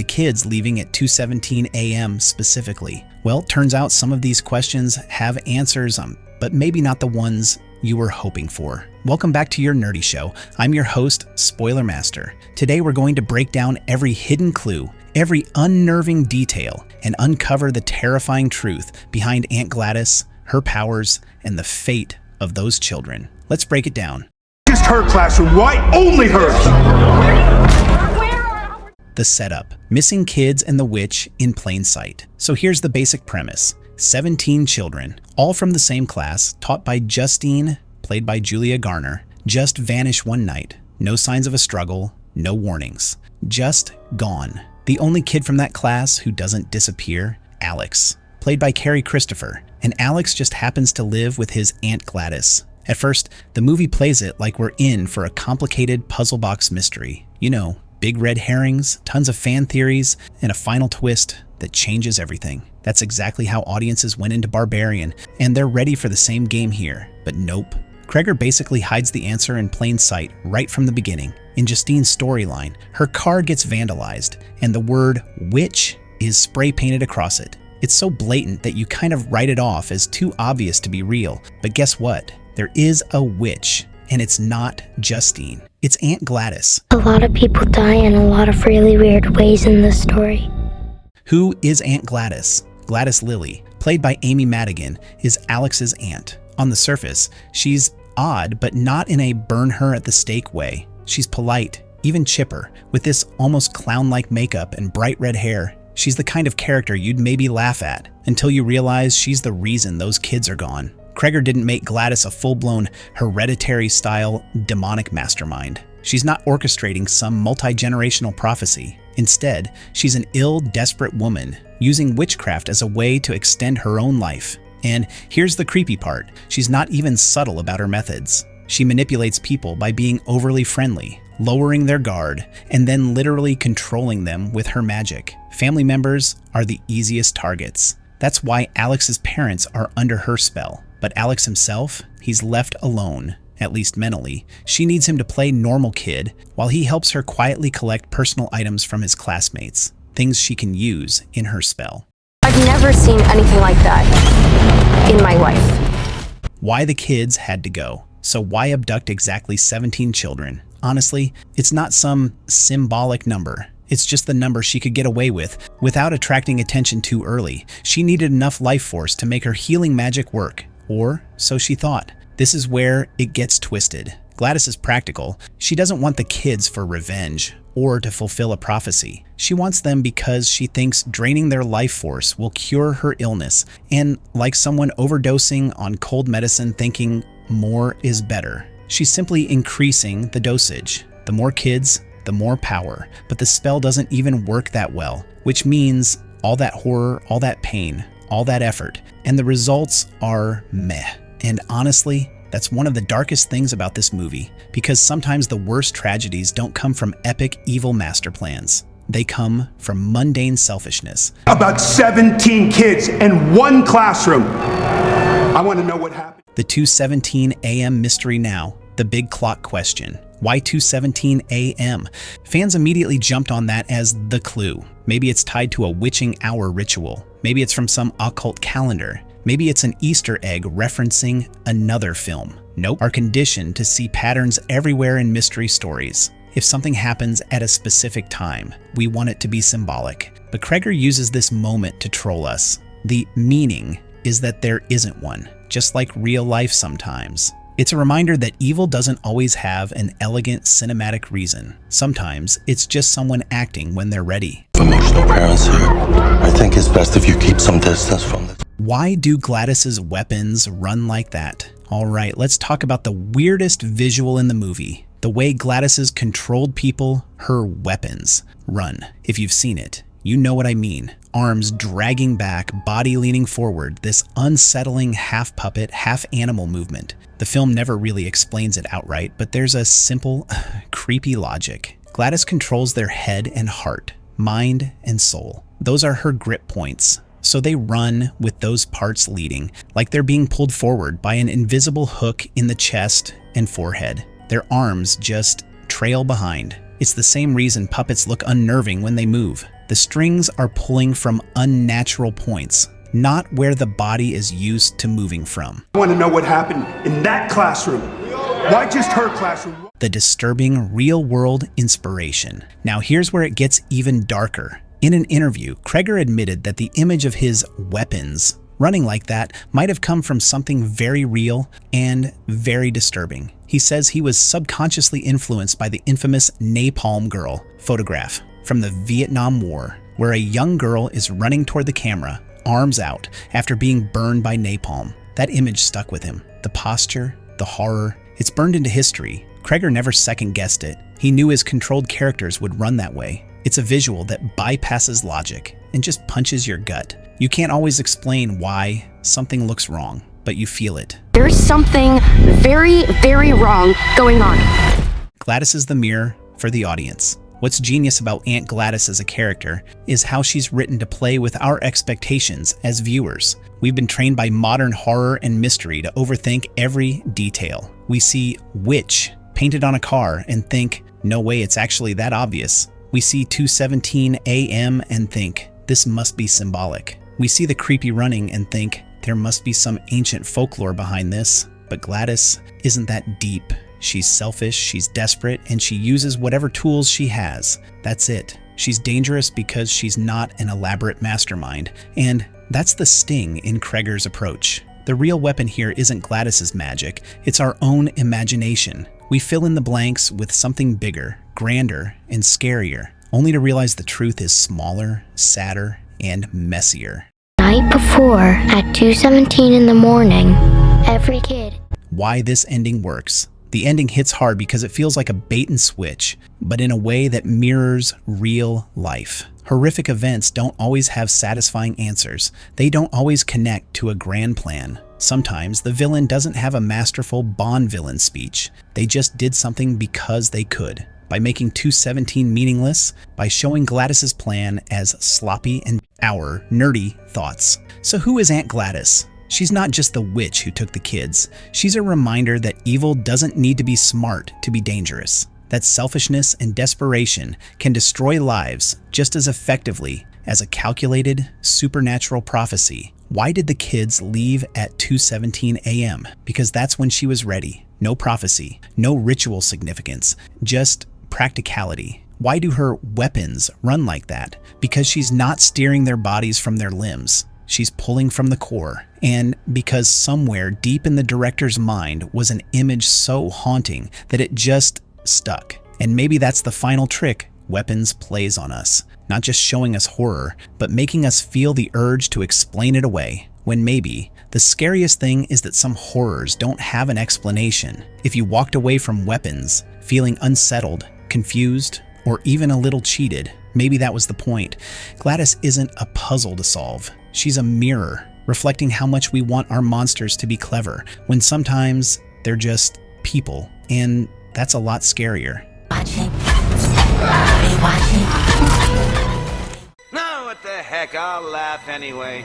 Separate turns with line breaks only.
the kids leaving at 2:17 a.m. specifically? Well, turns out some of these questions have answers, but maybe not the ones you were hoping for. Welcome back to your nerdy show. I'm your host, Spoiler Master. Today we're going to break down every hidden clue, every unnerving detail, and uncover the terrifying truth behind Aunt Gladys, her powers, and the fate of those children. Let's break it down.
Just her classroom. Why only hers?
The setup: missing kids and the witch in plain sight. So here's the basic premise. 17 children, all from the same class, taught by Justine, played by Julia Garner, just vanish one night. No signs of a struggle, no warnings. Just gone. The only kid from that class who doesn't disappear, Alex, played by Carrie Christopher. And Alex just happens to live with his Aunt Gladys. At first, the movie plays it like we're in for a complicated puzzle box mystery. You know, big red herrings, tons of fan theories, and a final twist that changes everything. That's exactly how audiences went into Barbarian, and they're ready for the same game here. But nope. Cregger basically hides the answer in plain sight right from the beginning. In Justine's storyline, her car gets vandalized, and the word witch is spray painted across it. It's so blatant that you kind of write it off as too obvious to be real. But guess what? There is a witch, and it's not Justine. It's Aunt Gladys.
A lot of people die in a lot of really weird ways in this story.
Who is Aunt Gladys? Gladys Lilly, played by Amy Madigan, is Alex's aunt. On the surface, she's odd, but not in a burn her at the stake way. She's polite, even chipper, with this almost clown-like makeup and bright red hair. She's the kind of character you'd maybe laugh at, until you realize she's the reason those kids are gone. Cregger didn't make Gladys a full-blown hereditary-style demonic mastermind. She's not orchestrating some multi-generational prophecy. Instead, she's an ill, desperate woman, using witchcraft as a way to extend her own life. And here's the creepy part: she's not even subtle about her methods. She manipulates people by being overly friendly, lowering their guard, and then literally controlling them with her magic. Family members are the easiest targets. That's why Alex's parents are under her spell. But Alex himself, he's left alone, at least mentally. She needs him to play normal kid while he helps her quietly collect personal items from his classmates, things she can use in her spell.
I've never seen anything like that in my life.
Why the kids had to go. So why abduct exactly 17 children? Honestly, it's not some symbolic number. It's just the number she could get away with without attracting attention too early. She needed enough life force to make her healing magic work, or so she thought. This is where it gets twisted. Gladys is practical. She doesn't want the kids for revenge or to fulfill a prophecy. She wants them because she thinks draining their life force will cure her illness, and like someone overdosing on cold medicine thinking more is better. She's simply increasing the dosage. The more kids, the more power. But the spell doesn't even work that well, which means all that horror, all that pain, all that effort, and the results are meh. And honestly, that's one of the darkest things about this movie, because sometimes the worst tragedies don't come from epic evil master plans. They come from mundane selfishness.
About 17 kids in one classroom. I want to know what happened.
The 2:17 a.m. mystery now, the big clock question. Why 2:17 a.m.? Fans immediately jumped on that as the clue. Maybe it's tied to a witching hour ritual. Maybe it's from some occult calendar. Maybe it's an Easter egg referencing another film. Nope, are conditioned to see patterns everywhere in mystery stories. If something happens at a specific time, we want it to be symbolic. But Cregger uses this moment to troll us. The meaning is that there isn't one, just like real life sometimes. It's a reminder that evil doesn't always have an elegant cinematic reason. Sometimes it's just someone acting when they're ready.
Emotional parents here. I think it's best if you keep some distance from this.
Why do Gladys's weapons run like that? All right, let's talk about the weirdest visual in the movie. The way Gladys's controlled people, her weapons, run. If you've seen it, you know what I mean. Arms dragging back, body leaning forward, this unsettling half puppet, half animal movement. The film never really explains it outright, but there's a simple, creepy logic. Gladys controls their head and heart, mind and soul. Those are her grip points. So they run with those parts leading, like they're being pulled forward by an invisible hook in the chest and forehead. Their arms just trail behind. It's the same reason puppets look unnerving when they move. The strings are pulling from unnatural points, not where the body is used to moving from.
I want to know what happened in that classroom. Why just her classroom?
The disturbing real-world inspiration. Now here's where it gets even darker. In an interview, Cregger admitted that the image of his weapons running like that might have come from something very real and very disturbing. He says he was subconsciously influenced by the infamous Napalm Girl photograph from the Vietnam War, where a young girl is running toward the camera, arms out, after being burned by napalm. That image stuck with him. The posture, the horror, it's burned into history. Cregger never second-guessed it. He knew his controlled characters would run that way. It's a visual that bypasses logic and just punches your gut. You can't always explain why something looks wrong, but you feel it.
There's something very, very wrong going on.
Gladys is the mirror for the audience. What's genius about Aunt Gladys as a character is how she's written to play with our expectations as viewers. We've been trained by modern horror and mystery to overthink every detail. We see witch painted on a car and think, no way, it's actually that obvious. We see 2:17 a.m. and think, this must be symbolic. We see the creepy running and think, there must be some ancient folklore behind this. But Gladys isn't that deep. She's selfish, she's desperate, and she uses whatever tools she has. That's it. She's dangerous because she's not an elaborate mastermind, and that's the sting in Cregger's approach. The real weapon here isn't Gladys's magic, it's our own imagination. We fill in the blanks with something bigger, grander, and scarier, only to realize the truth is smaller, sadder, and messier.
Night before, at 2:17 in the morning, every kid...
Why this ending works. The ending hits hard because it feels like a bait and switch, but in a way that mirrors real life. Horrific events don't always have satisfying answers. They don't always connect to a grand plan. Sometimes the villain doesn't have a masterful Bond villain speech. They just did something because they could. By making 2:17 meaningless, by showing Gladys's plan as sloppy and our nerdy thoughts. So who is Aunt Gladys? She's not just the witch who took the kids. She's a reminder that evil doesn't need to be smart to be dangerous. That selfishness and desperation can destroy lives just as effectively as a calculated, supernatural prophecy. Why did the kids leave at 2:17 a.m.? Because that's when she was ready. No prophecy, no ritual significance, just practicality. Why do her weapons run like that? Because she's not steering their bodies from their limbs. She's pulling from the core. And because somewhere deep in the director's mind was an image so haunting that it just stuck. And maybe that's the final trick Weapons plays on us. Not just showing us horror, but making us feel the urge to explain it away. When maybe the scariest thing is that some horrors don't have an explanation. If you walked away from Weapons feeling unsettled, confused, or even a little cheated, maybe that was the point. Gladys isn't a puzzle to solve. She's a mirror, reflecting how much we want our monsters to be clever, when sometimes they're just people, and that's a lot scarier.
Watching. Are you watching?
No, what the heck, I'll laugh anyway.